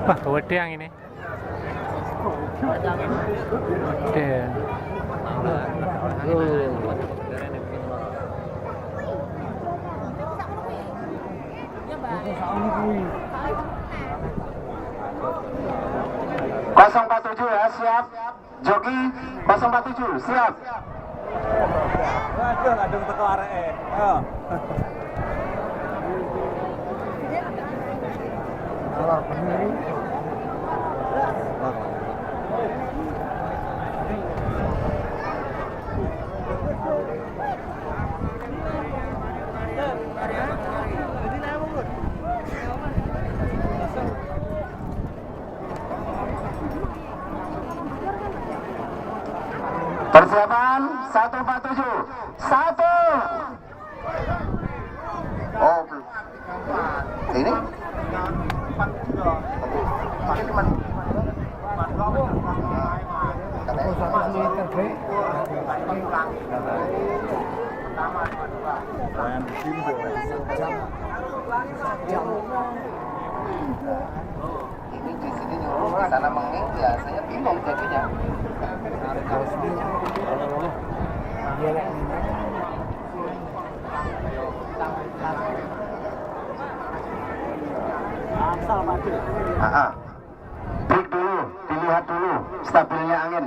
Wah, gede yang ini. Gede. Kosong 47 ya, siap. Joki 047, siap. Waduh, adung teko areke. Ayo. Persiapan 147. Satu. Oh, belum. Ini? Ini di sini nyuruh, di sana menging, ya saya bingung jadinya. Break dulu, dilihat dulu stabilnya angin.